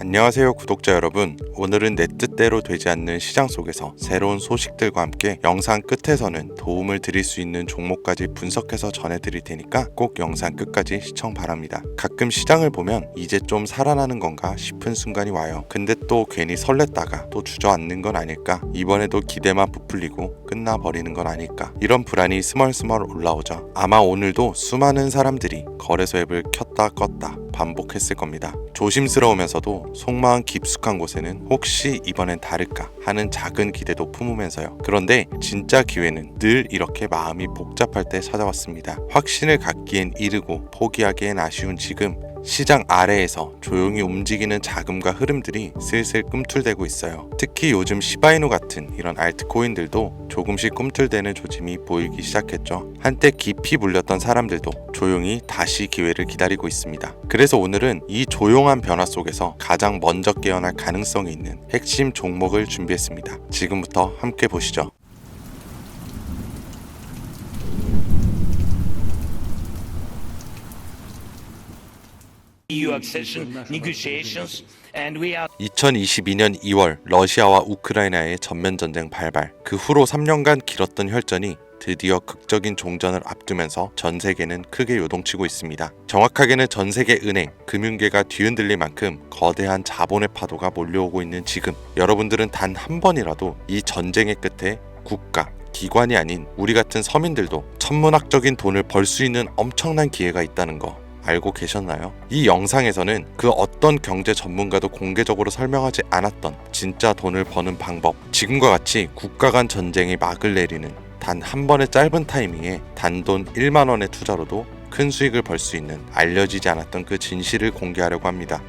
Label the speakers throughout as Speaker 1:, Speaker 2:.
Speaker 1: 안녕하세요 구독자 여러분. 오늘은 내 뜻대로 되지 않는 시장 속에서 새로운 소식들과 함께 영상 끝에서는 도움을 드릴 수 있는 종목까지 분석해서 전해드릴 테니까 꼭 영상 끝까지 시청 바랍니다. 가끔 시장을 보면 이제 좀 살아나는 건가 싶은 순간이 와요. 근데 또 괜히 설렜다가 또 주저앉는 건 아닐까, 이번에도 기대만 부풀리고 끝나버리는 건 아닐까, 이런 불안이 스멀스멀 올라오죠. 아마 오늘도 수많은 사람들이 거래소 앱을 켰다 껐다 반복했을 겁니다. 조심스러우면서도 속마음 깊숙한 곳에는 혹시 이번엔 다를까 하는 작은 기대도 품으면서요. 그런데 진짜 기회는 늘 이렇게 마음이 복잡할 때 찾아왔습니다. 확신을 갖기엔 이르고 포기하기엔 아쉬운 지금, 시장 아래에서 조용히 움직이는 자금과 흐름들이 슬슬 꿈틀대고 있어요. 특히 요즘 시바이누 같은 이런 알트코인들도 조금씩 꿈틀대는 조짐이 보이기 시작했죠. 한때 깊이 물렸던 사람들도 조용히 다시 기회를 기다리고 있습니다. 그래서 오늘은 이 조용한 변화 속에서 가장 먼저 깨어날 가능성이 있는 핵심 종목을 준비했습니다. 지금부터 함께 보시죠.
Speaker 2: EU accession negotiations, and we are
Speaker 1: 2022년 2월 러시아와 우크라이나의 전면전쟁 발발, 그 후로 3년간 길었던 혈전이 드디어 극적인 종전을 앞두면서 전 세계는 크게 요동치고 있습니다. 정확하게는 전 세계 은행, 금융계가 뒤흔들릴 만큼 거대한 자본의 파도가 몰려오고 있는 지금, 여러분들은 단 한 번이라도 이 전쟁의 끝에 국가, 기관이 아닌 우리 같은 서민들도 천문학적인 돈을 벌 수 있는 엄청난 기회가 있다는 거 알고 계셨나요? 이 영상에서는 그 어떤 경제 전문가도 공개적으로 설명하지 않았던 진짜 돈을 버는 방법, 지금과 같이 국가 간 전쟁에 막을 내리는 단 한 번의 짧은 타이밍에 단돈 1만 원의 투자로도 큰 수익을 벌 수 있는 알려지지 않았던 그 진실을 공개하려고 합니다.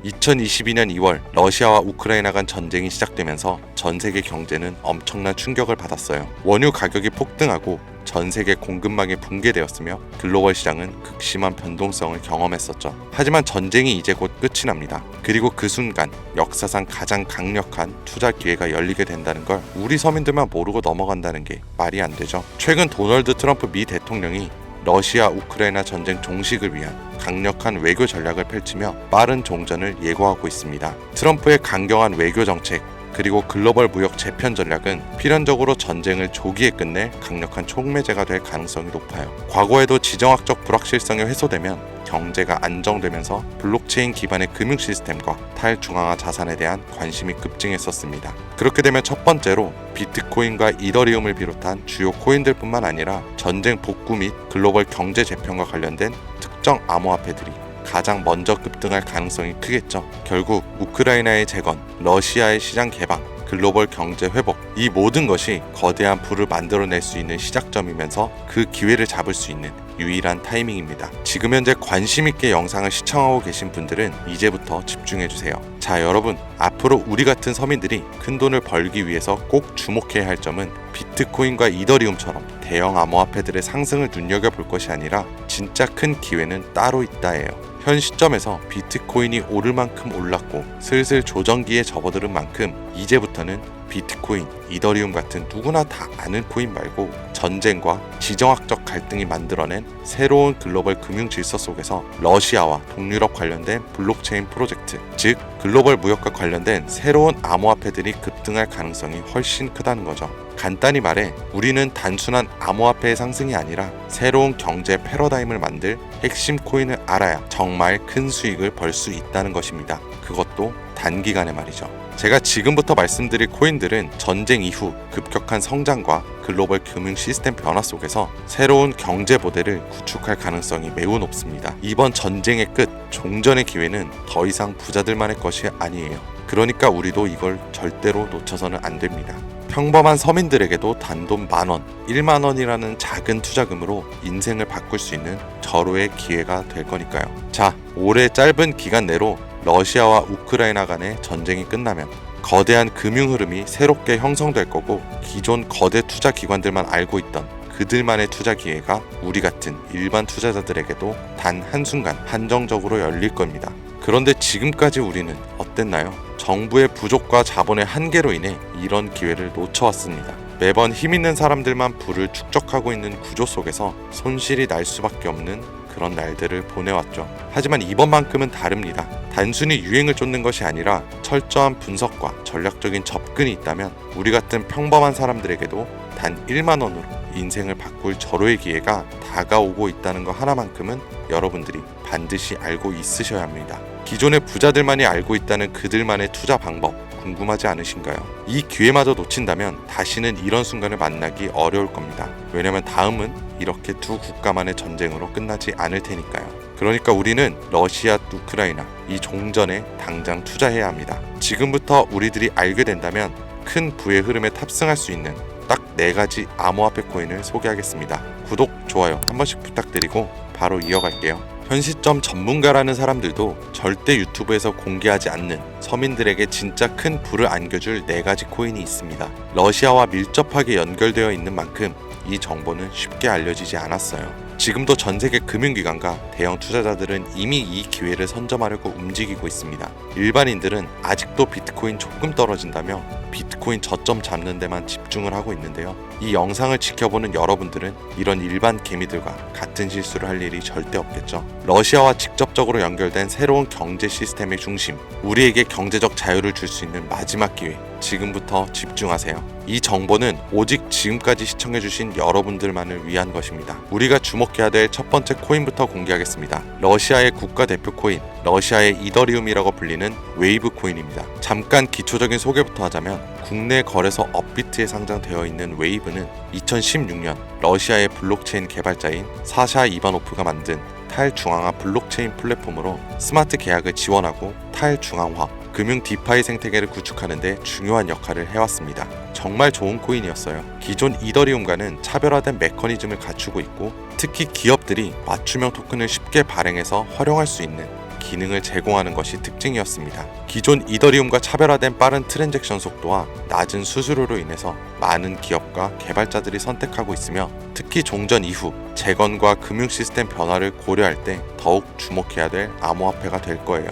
Speaker 1: 2022년 2월 러시아와 우크라이나 간 전쟁이 시작되면서 전 세계 경제는 엄청난 충격을 받았어요. 원유 가격이 폭등하고 전 세계 공급망이 붕괴되었으며 글로벌 시장은 극심한 변동성을 경험했었죠. 하지만 전쟁이 이제 곧 끝이 납니다. 그리고 그 순간 역사상 가장 강력한 투자 기회가 열리게 된다는 걸 우리 서민들만 모르고 넘어간다는 게 말이 안 되죠. 최근 도널드 트럼프 미 대통령이 러시아 우크라이나 전쟁 종식을 위한 강력한 외교 전략을 펼치며 빠른 종전을 예고하고 있습니다. 트럼프의 강경한 외교 정책, 그리고 글로벌 무역 재편 전략은 필연적으로 전쟁을 조기에 끝낼 강력한 촉매제가 될 가능성이 높아요. 과거에도 지정학적 불확실성이 해소되면 경제가 안정되면서 블록체인 기반의 금융 시스템과 탈중앙화 자산에 대한 관심이 급증했었습니다. 그렇게 되면 첫 번째로 비트코인과 이더리움을 비롯한 주요 코인들뿐만 아니라 전쟁 복구 및 글로벌 경제 재편과 관련된 특정 암호화폐들이 가장 먼저 급등할 가능성이 크겠죠. 결국 우크라이나의 재건, 러시아의 시장 개방, 글로벌 경제 회복, 이 모든 것이 거대한 부를 만들어낼 수 있는 시작점이면서 그 기회를 잡을 수 있는 유일한 타이밍입니다. 지금 현재 관심 있게 영상을 시청하고 계신 분들은 이제부터 집중해주세요. 자, 여러분, 앞으로 우리 같은 서민들이 큰 돈을 벌기 위해서 꼭 주목해야 할 점은 비트코인과 이더리움처럼 대형 암호화폐들의 상승을 눈여겨볼 것이 아니라 진짜 큰 기회는 따로 있다예요. 현 시점에서 비트코인이 오를 만큼 올랐고 슬슬 조정기에 접어드는 만큼 이제부터는 비트코인, 이더리움 같은 누구나 다 아는 코인 말고 전쟁과 지정학적 갈등이 만들어낸 새로운 글로벌 금융 질서 속에서 러시아와 동유럽 관련된 블록체인 프로젝트, 즉 글로벌 무역과 관련된 새로운 암호화폐들이 급등할 가능성이 훨씬 크다는 거죠. 간단히 말해 우리는 단순한 암호화폐의 상승이 아니라 새로운 경제 패러다임을 만들 핵심 코인을 알아야 정말 큰 수익을 벌 수 있다는 것입니다. 그것도 단기간에 말이죠. 제가 지금부터 말씀드릴 코인들은 전쟁 이후 급격한 성장과 글로벌 금융 시스템 변화 속에서 새로운 경제 모델을 구축할 가능성이 매우 높습니다. 이번 전쟁의 끝, 종전의 기회는 더 이상 부자들만의 것이 아니에요. 그러니까 우리도 이걸 절대로 놓쳐서는 안 됩니다. 평범한 서민들에게도 단돈 10,000원, 10,000원이라는 작은 투자금으로 인생을 바꿀 수 있는 절호의 기회가 될 거니까요. 자, 올해 짧은 기간 내로 러시아와 우크라이나 간의 전쟁이 끝나면 거대한 금융 흐름이 새롭게 형성될 거고, 기존 거대 투자 기관들만 알고 있던 그들만의 투자 기회가 우리 같은 일반 투자자들에게도 단 한순간 한정적으로 열릴 겁니다. 그런데 지금까지 우리는 어땠나요? 정부의 부족과 자본의 한계로 인해 이런 기회를 놓쳐왔습니다. 매번 힘있는 사람들만 부를 축적하고 있는 구조 속에서 손실이 날 수밖에 없는 그런 날들을 보내왔죠. 하지만 이번만큼은 다릅니다. 단순히 유행을 쫓는 것이 아니라 철저한 분석과 전략적인 접근이 있다면 우리 같은 평범한 사람들에게도 단 1만 원으로 인생을 바꿀 절호의 기회가 다가오고 있다는 것 하나만큼은 여러분들이 반드시 알고 있으셔야 합니다. 기존의 부자들만이 알고 있다는 그들만의 투자 방법 궁금하지 않으신가요? 이 기회마저 놓친다면 다시는 이런 순간을 만나기 어려울 겁니다. 왜냐면 다음은 이렇게 두 국가만의 전쟁으로 끝나지 않을 테니까요. 그러니까 우리는 러시아, 우크라이나 이 종전에 당장 투자해야 합니다. 지금부터 우리들이 알게 된다면 큰 부의 흐름에 탑승할 수 있는 딱 4가지 암호화폐 코인을 소개하겠습니다. 구독, 좋아요 한 번씩 부탁드리고 바로 이어갈게요. 현 시점 전문가라는 사람들도 절대 유튜브에서 공개하지 않는 서민들에게 진짜 큰 부를 안겨줄 4가지 코인이 있습니다. 러시아와 밀접하게 연결되어 있는 만큼 이 정보는 쉽게 알려지지 않았어요. 지금도 전 세계 금융기관과 대형 투자자들은 이미 이 기회를 선점하려고 움직이고 있습니다. 일반인들은 아직도 비트코인 조금 떨어진다며 비트코인 저점 잡는 데만 집중을 하고 있는데요. 이 영상을 지켜보는 여러분들은 이런 일반 개미들과 같은 실수를 할 일이 절대 없겠죠. 러시아와 직접적으로 연결된 새로운 경제 시스템의 중심, 우리에게 경제적 자유를 줄 수 있는 마지막 기회, 지금부터 집중하세요. 이 정보는 오직 지금까지 시청해주신 여러분들만을 위한 것입니다. 우리가 주목해야 될 첫 번째 코인부터 공개하겠습니다. 러시아의 국가대표 코인, 러시아의 이더리움이라고 불리는 웨이브 코인입니다. 잠깐 기초적인 소개부터 하자면 국내 거래소 업비트에 상장되어 있는 웨이브는 2016년 러시아의 블록체인 개발자인 사샤 이바노프가 만든 탈중앙화 블록체인 플랫폼으로 스마트 계약을 지원하고 탈중앙화 금융 디파이 생태계를 구축하는 데 중요한 역할을 해왔습니다. 정말 좋은 코인이었어요. 기존 이더리움과는 차별화된 메커니즘을 갖추고 있고 특히 기업들이 맞춤형 토큰을 쉽게 발행해서 활용할 수 있는 기능을 제공하는 것이 특징이었습니다. 기존 이더리움과 차별화된 빠른 트랜잭션 속도와 낮은 수수료로 인해서 많은 기업과 개발자들이 선택하고 있으며 특히 종전 이후 재건과 금융 시스템 변화를 고려할 때 더욱 주목해야 될 암호화폐가 될 거예요.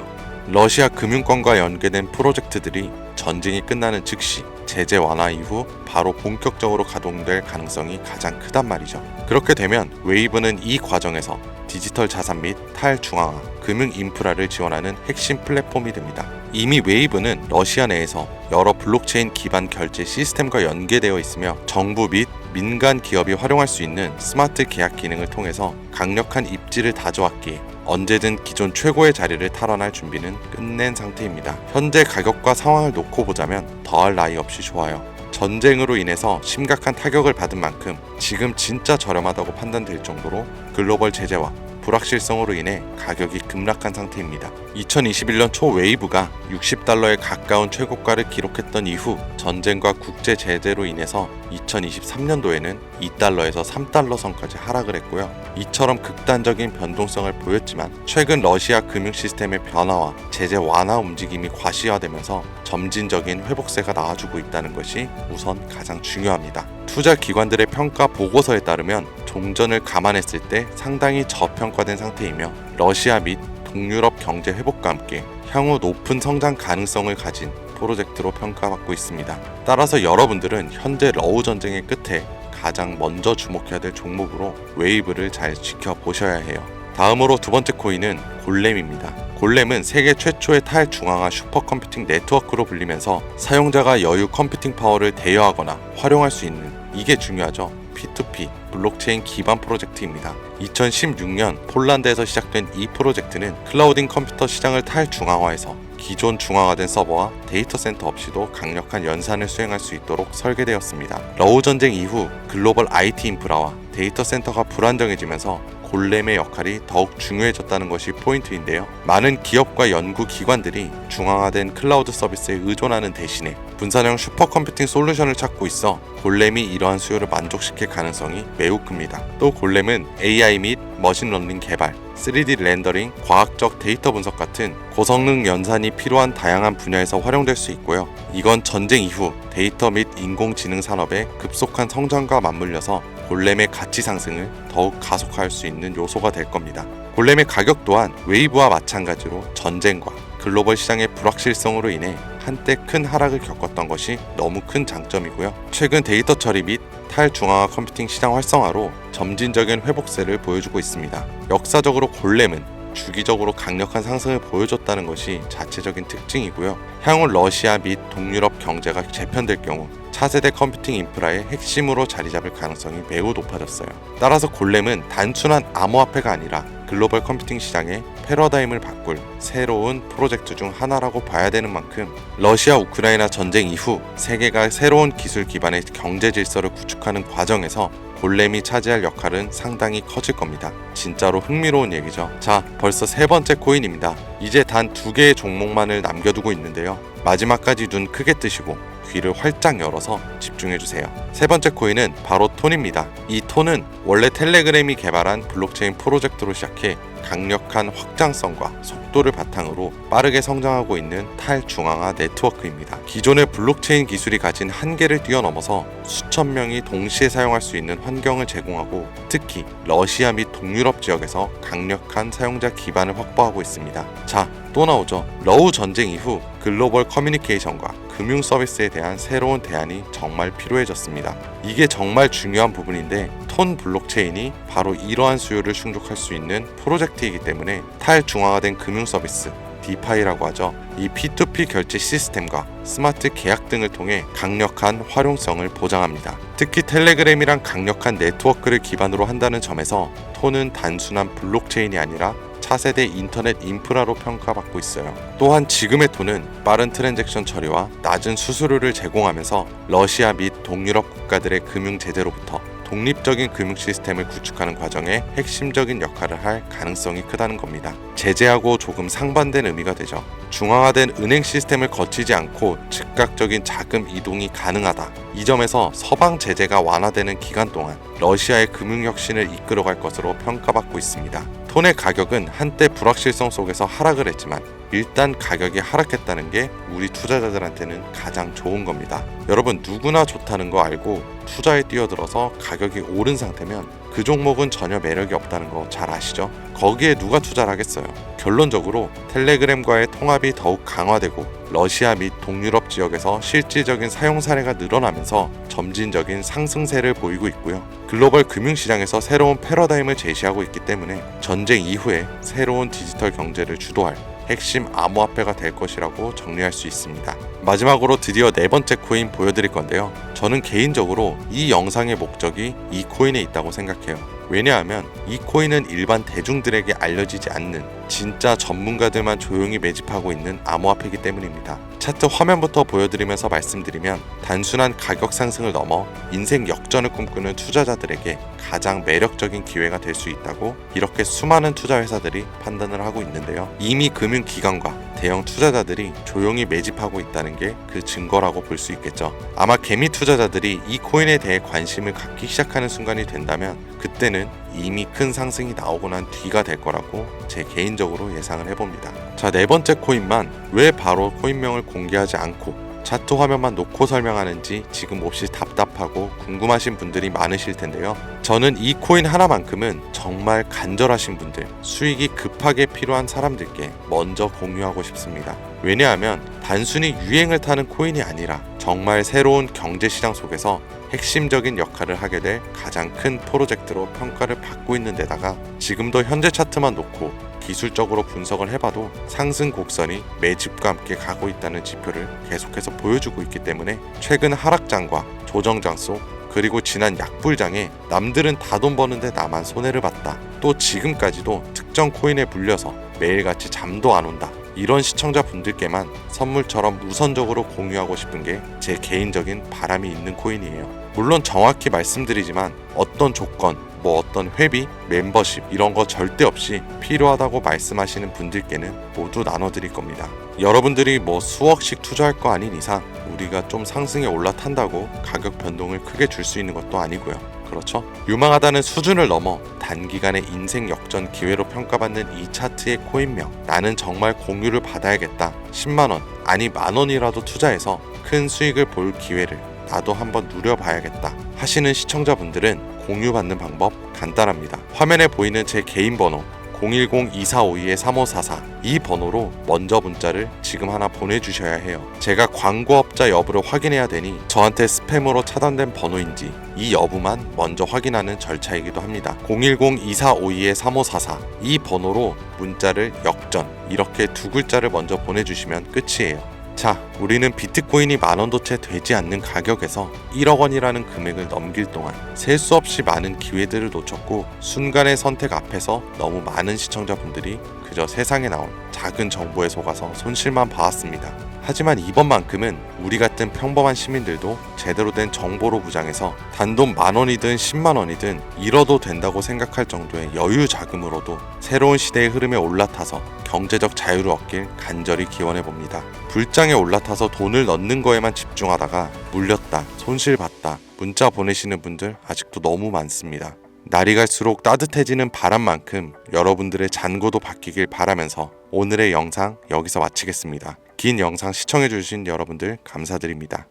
Speaker 1: 러시아 금융권과 연계된 프로젝트들이 전쟁이 끝나는 즉시 제재 완화 이후 바로 본격적으로 가동될 가능성이 가장 크단 말이죠. 그렇게 되면 웨이브는 이 과정에서 디지털 자산 및 탈중앙화, 금융 인프라를 지원하는 핵심 플랫폼이 됩니다. 이미 웨이브는 러시아 내에서 여러 블록체인 기반 결제 시스템과 연계되어 있으며 정부 및 민간 기업이 활용할 수 있는 스마트 계약 기능을 통해서 강력한 입지를 다져왔기에 언제든 기존 최고의 자리를 탈환할 준비는 끝낸 상태입니다. 현재 가격과 상황을 놓고 보자면 더할 나위 없이 좋아요. 전쟁으로 인해서 심각한 타격을 받은 만큼 지금 진짜 저렴하다고 판단될 정도로 글로벌 제재와 불확실성으로 인해 가격이 급락한 상태입니다. 2021년 초 웨이브가 $60에 가까운 최고가를 기록했던 이후 전쟁과 국제 제재로 인해서 2023년도에는 $2에서 $3 선까지 하락을 했고요. 이처럼 극단적인 변동성을 보였지만 최근 러시아 금융 시스템의 변화와 제재 완화 움직임이 과시화되면서 점진적인 회복세가 나와주고 있다는 것이 우선 가장 중요합니다. 투자 기관들의 평가 보고서에 따르면 종전을 감안했을 때 상당히 저평가된 상태이며 러시아 및 동유럽 경제 회복과 함께 향후 높은 성장 가능성을 가진 프로젝트로 평가받고 있습니다. 따라서 여러분들은 현재 러우 전쟁의 끝에 가장 먼저 주목해야 될 종목으로 웨이브를 잘 지켜보셔야 해요. 다음으로 두 번째 코인은 골렘입니다. 골렘은 세계 최초의 탈중앙화 슈퍼컴퓨팅 네트워크로 불리면서 사용자가 여유 컴퓨팅 파워를 대여하거나 활용할 수 있는, 이게 중요하죠, P2P 블록체인 기반 프로젝트입니다. 2016년 폴란드에서 시작된 이 프로젝트는 클라우딩 컴퓨터 시장을 탈중앙화해서 기존 중앙화된 서버와 데이터 센터 없이도 강력한 연산을 수행할 수 있도록 설계되었습니다. 러우 전쟁 이후 글로벌 IT 인프라와 데이터 센터가 불안정해지면서 골렘의 역할이 더욱 중요해졌다는 것이 포인트인데요. 많은 기업과 연구기관들이 중앙화된 클라우드 서비스에 의존하는 대신에 분산형 슈퍼컴퓨팅 솔루션을 찾고 있어 골렘이 이러한 수요를 만족시킬 가능성이 매우 큽니다. 또 골렘은 AI 및 머신러닝 개발, 3D 렌더링, 과학적 데이터 분석 같은 고성능 연산이 필요한 다양한 분야에서 활용될 수 있고요. 이건 전쟁 이후 데이터 및 인공지능 산업의 급속한 성장과 맞물려서 골렘의 가치 상승을 더욱 가속화할 수 있는 요소가 될 겁니다. 골렘의 가격 또한 웨이브와 마찬가지로 전쟁과 글로벌 시장의 불확실성으로 인해 한때 큰 하락을 겪었던 것이 너무 큰 장점이고요. 최근 데이터 처리 및 탈중앙화 컴퓨팅 시장 활성화로 점진적인 회복세를 보여주고 있습니다. 역사적으로 골렘은 주기적으로 강력한 상승을 보여줬다는 것이 자체적인 특징이고요. 향후 러시아 및 동유럽 경제가 재편될 경우 차세대 컴퓨팅 인프라의 핵심으로 자리 잡을 가능성이 매우 높아졌어요. 따라서 골렘은 단순한 암호화폐가 아니라 글로벌 컴퓨팅 시장의 패러다임을 바꿀 새로운 프로젝트 중 하나라고 봐야 되는 만큼 러시아 우크라이나 전쟁 이후 세계가 새로운 기술 기반의 경제 질서를 구축하는 과정에서 골렘이 차지할 역할은 상당히 커질 겁니다. 진짜로 흥미로운 얘기죠. 자, 벌써 세 번째 코인입니다. 이제 단 2개의 종목만을 남겨두고 있는데요. 마지막까지 눈 크게 뜨시고 귀를 활짝 열어서 집중해주세요. 세 번째 코인은 바로 톤입니다. 이 톤은 원래 텔레그램이 개발한 블록체인 프로젝트로 시작해 강력한 확장성과 속도를 바탕으로 빠르게 성장하고 있는 탈중앙화 네트워크입니다. 기존의 블록체인 기술이 가진 한계를 뛰어넘어서 수천 명이 동시에 사용할 수 있는 환경을 제공하고 특히 러시아 및 동유럽 지역에서 강력한 사용자 기반을 확보하고 있습니다. 자, 또 나오죠. 러우 전쟁 이후 글로벌 커뮤니케이션과 금융 서비스에 대한 새로운 대안이 정말 필요해졌습니다. 이게 정말 중요한 부분인데 톤 블록체인이 바로 이러한 수요를 충족할 수 있는 프로젝트이기 때문에 탈중앙화된 금융 서비스 디파이라고 하죠. 이 P2P 결제 시스템과 스마트 계약 등을 통해 강력한 활용성을 보장합니다. 특히 텔레그램이란 강력한 네트워크를 기반으로 한다는 점에서 톤은 단순한 블록체인이 아니라 차세대 인터넷 인프라로 평가받고 있어요. 또한 지금의 톤은 빠른 트랜잭션 처리와 낮은 수수료를 제공하면서 러시아 및 동유럽 국가들의 금융 제재로부터 독립적인 금융 시스템을 구축하는 과정에 핵심적인 역할을 할 가능성이 크다는 겁니다. 제재하고 조금 상반된 의미가 되죠. 중앙화된 은행 시스템을 거치지 않고 즉각적인 자금 이동이 가능하다. 이 점에서 서방 제재가 완화되는 기간 동안 러시아의 금융 혁신을 이끌어갈 것으로 평가받고 있습니다. 톤의 가격은 한때 불확실성 속에서 하락을 했지만 일단 가격이 하락했다는 게 우리 투자자들한테는 가장 좋은 겁니다. 여러분 누구나 좋다는 거 알고 투자에 뛰어들어서 가격이 오른 상태면 그 종목은 전혀 매력이 없다는 거 잘 아시죠? 거기에 누가 투자를 하겠어요? 결론적으로 텔레그램과의 통합이 더욱 강화되고 러시아 및 동유럽 지역에서 실질적인 사용 사례가 늘어나면서 점진적인 상승세를 보이고 있고요. 글로벌 금융시장에서 새로운 패러다임을 제시하고 있기 때문에 전쟁 이후에 새로운 디지털 경제를 주도할 핵심 암호화폐가 될 것이라고 정리할 수 있습니다. 마지막으로 드디어 네 번째 코인 보여드릴 건데요. 저는 개인적으로 이 영상의 목적이 이 코인에 있다고 생각해요. 왜냐하면 이 코인은 일반 대중들에게 알려지지 않는 진짜 전문가들만 조용히 매집하고 있는 암호화폐이기 때문입니다. 차트 화면부터 보여드리면서 말씀드리면 단순한 가격 상승을 넘어 인생 역전을 꿈꾸는 투자자들에게 가장 매력적인 기회가 될 수 있다고 이렇게 수많은 투자 회사들이 판단을 하고 있는데요. 이미 금융기관과 대형 투자자들이 조용히 매집하고 있다는 게 그 증거라고 볼 수 있겠죠. 아마 개미 투자자들이 이 코인에 대해 관심을 갖기 시작하는 순간이 된다면 그때는 이미 큰 상승이 나오고 난 뒤가 될 거라고 제 개인적으로 예상을 해봅니다. 자, 네 번째 코인만 왜 바로 코인명을 공개하지 않고 차트 화면만 놓고 설명하는지 지금 몹시 답답하고 궁금하신 분들이 많으실 텐데요. 저는 이 코인 하나만큼은 정말 간절하신 분들, 수익이 급하게 필요한 사람들께 먼저 공유하고 싶습니다. 왜냐하면 단순히 유행을 타는 코인이 아니라 정말 새로운 경제시장 속에서 핵심적인 역할을 하게 될 가장 큰 프로젝트로 평가를 받고 있는 데다가 지금도 현재 차트만 놓고 기술적으로 분석을 해봐도 상승 곡선이 매집과 함께 가고 있다는 지표를 계속해서 보여주고 있기 때문에 최근 하락장과 조정장 속 그리고 지난 약불장에 남들은 다 돈 버는데 나만 손해를 봤다. 또 지금까지도 특정 코인에 물려서 매일같이 잠도 안 온다. 이런 시청자분들께만 선물처럼 우선적으로 공유하고 싶은 게 제 개인적인 바람이 있는 코인이에요. 물론 정확히 말씀드리지만 어떤 조건, 어떤 회비, 멤버십 이런 거 절대 없이 필요하다고 말씀하시는 분들께는 모두 나눠드릴 겁니다. 여러분들이 수억씩 투자할 거 아닌 이상 우리가 좀 상승에 올라탄다고 가격 변동을 크게 줄 수 있는 것도 아니고요. 그렇죠? 유망하다는 수준을 넘어 단기간의 인생 역전 기회로 평가받는 이 차트의 코인명, 나는 정말 공유를 받아야겠다. 10만원 아니 만원이라도 투자해서 큰 수익을 볼 기회를 나도 한번 누려봐야겠다 하시는 시청자분들은 공유받는 방법 간단합니다. 화면에 보이는 제 개인 번호 010-2452-3544 이 번호로 먼저 문자를 지금 하나 보내주셔야 해요. 제가 광고업자 여부를 확인해야 되니 저한테 스팸으로 차단된 번호인지 이 여부만 먼저 확인하는 절차이기도 합니다. 010-2452-3544 이 번호로 문자를 역전 이렇게 두 글자를 먼저 보내주시면 끝이에요. 자, 우리는 비트코인이 만원도 채 되지 않는 가격에서 1억 원이라는 금액을 넘길 동안 셀 수 없이 많은 기회들을 놓쳤고 순간의 선택 앞에서 너무 많은 시청자분들이 그저 세상에 나온 작은 정보에 속아서 손실만 봐왔습니다. 하지만 이번만큼은 우리 같은 평범한 시민들도 제대로 된 정보로 무장해서 단돈 만원이든 10만원이든 잃어도 된다고 생각할 정도의 여유 자금으로도 새로운 시대의 흐름에 올라타서 경제적 자유를 얻길 간절히 기원해봅니다. 불장에 올라타서 돈을 넣는 거에만 집중하다가 물렸다, 손실봤다 문자 보내시는 분들 아직도 너무 많습니다. 날이 갈수록 따뜻해지는 바람만큼 여러분들의 잔고도 바뀌길 바라면서 오늘의 영상 여기서 마치겠습니다. 긴 영상 시청해주신 여러분들 감사드립니다.